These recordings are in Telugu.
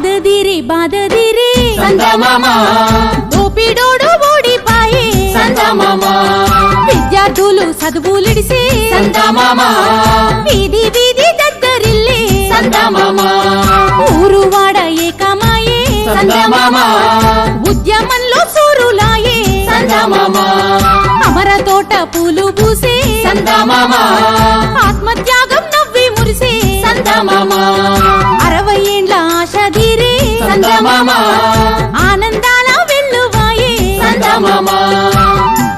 బాధదిరి సందమామ దోపిడోడు ఓడిపాయే సందమామ విద్యార్థులు చదువులిడిసి సందమామ వీధి వీధి దద్దరిల్లి సందమామ ఊరు వాడ ఏకమాయే సందమామ ఉద్యమంలో సూరులాయే సందమామ అమర తోట పూలు పూసే సందమామ ఆత్మత్యాగం నవ్వి మురిసే సందమామ 60 ఏండ్ల ఆశ తీరే సందమామ ఆనందాల వెల్లువాయే సందమామ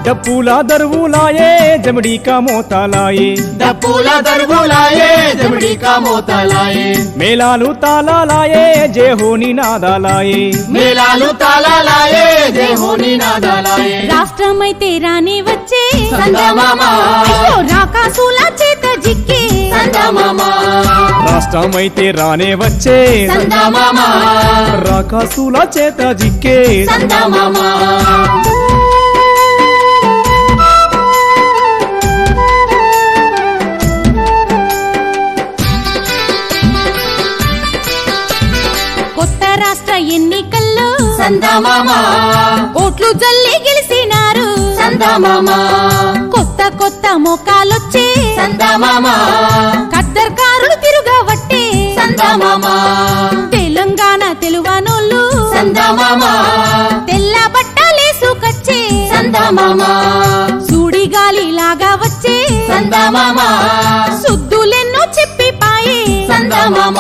డప్పుల దరువులాయే జమడికా మోతాలాయే డప్పుల దరువులాయే జమడికా మోతాలాయే మేళాలు తాళాలాయే జయహోని నాదాలాయే మేళాలు తాళాలాయే జయహోని నాదాలాయే రాష్ట్రమైతే రాని వచ్చే సందమామ అయ్యో రాకాసుల చేత జిక్కే సందమామ రాష్ట్రమైతే రానే వచ్చే సందమామ రాకాసుల చేత జిక్కే సందమామ కొత్త రాష్ట్ర ఎన్నికల్లో సందమామ ఓట్లు జల్లి గెలిచినారు సందమామ కొత్త కొత్త మొక్కాలొచ్చే సందమామ ఖద్దర్కారులు తిరుగవట్టే సందమామ తెలంగాణ తెలువనోళ్ళు సందమామ తెల్ల బట్టలేసుకొచ్చే సందమామ సూడిగాలి లాగా వచ్చే సందమామ సుద్దులెన్నో చెప్పిపాయే సందమామ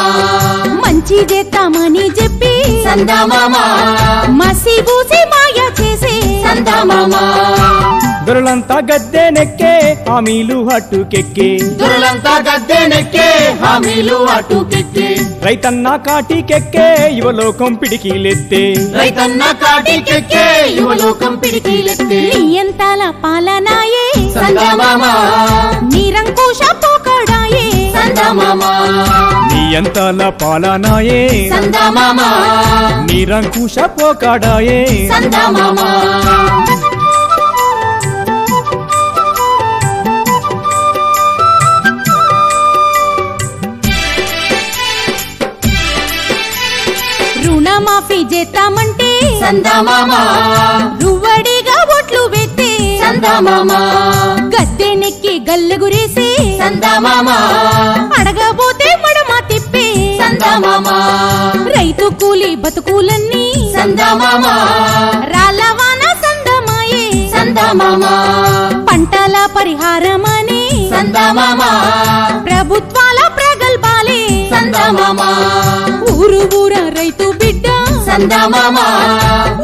మంచి చేద్దామని చెప్పి సందమామ మసి బూసి మాయ చేసే సందమామ దొరలంతా గద్దె నెక్కే హామీలు హట్టుకెక్కే దురలంతా గద్దె నెక్కే హామీలు అటుకెక్కే రైతన్న కాటికెక్కే యువలోకం పిడికిలెత్తే రైతన్న కాటికెక్కే యువలోకం పిడికిలెత్తే నియంతాల పాలనాయే సందమామ నిరంకుశ పోకడాయే సందమామ నియంతల పాలనాయే సందమామ నిరంకుశ పోకాడాయే సందమామ రుణమాఫీ చేస్తామంటే సందమామ రువ్వడిగా ఓట్లు పెట్టే సందమామ గద్దెనెక్కి గల్లెగురేసి సందమామ అడగబోతే మడమ తిప్పే సందమామ రైతు కూలి బతుకులన్నీ సందమామ రాళ్ళవాన సందమాయే సందమామ పంటల పరిహారమని సందమామ ప్రభుత్వాల ప్రగల్భాలే సందమామ ఊరు ఊర రైతు బిడ్డ సందమామ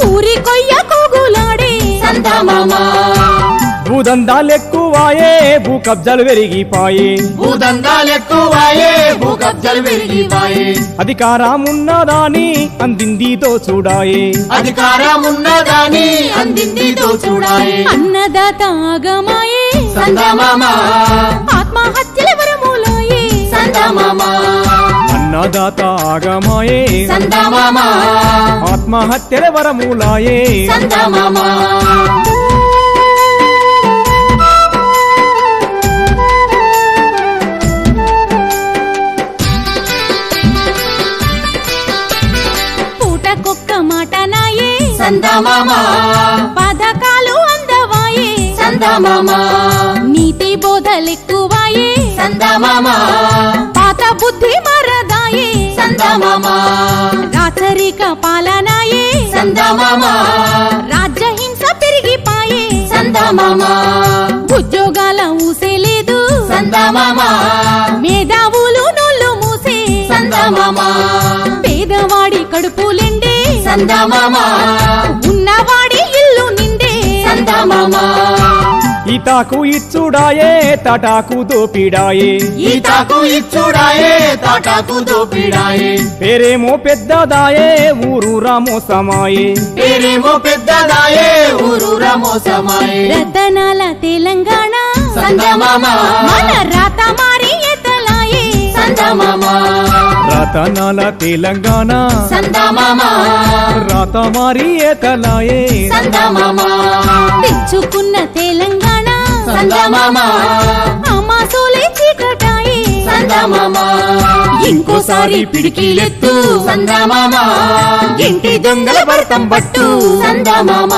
ఊరి కొయ్య కోగులాడే సందమామ భూదందాలెక్కువాయే భూ కబ్జాలు పెరిగిపాయే భూదందాలెక్కువాయే భూ కబ్జలు పెరిగిపాయే అధికారమున్నదాని అందింది దోచుడాయే అధికారమున్నదాని అందింది దోచుడాయే అన్నదాత ఆగమాయే సందమామ ఆత్మహత్యల వరములాయే సందమామ అన్నదాత ఆగమాయే సందమామ ఆత్మహత్యల వరములాయే సందమామ పూటకొక్క మాట నాయే సందమామ పథకాలు అందవాయే సందమామ నీతి బోధలెక్కువాయే సందమామ పాత బుద్ధి మరదాయే సందమామ రాచరిక పాలనాయే సందమామ రాజ్యహింస పెరిగిపాయే సందమామ ఉద్యోగాల ఊసే లేదు సందమామ మేధావులు నోళ్ళు మూసే సందమామ పేదవాడి కడుపులెండే సందమామ ఉన్నవాడి ఇల్లు నిండే సందమామ ఈతాకు ఇచ్చుడాయే తాటాకు దోపిడాయే ఈతాకు ఇచ్చుడాయే తాటాకు దోపిడాయే పేరేమో పెద్దదాయే ఊరూరా మోసమాయే పేరేమో పెద్దదాయే ఊరూరా మోసమాయే రతనాల తెలంగాణ సందమామ మన రాత మారి ఎత్తలాయే సందమామ రతనాల తెలంగాణ సందమామ రాత మారి ఏతలాయే సందమామ తెచ్చుకున్న తెలంగాణ సందమామ అమాసోలే చీకటాయే సందమామ ఇంకోసారి పిడికిలెత్తు సందమామ ఇంటి దొంగల భరతం పట్టు సందమామ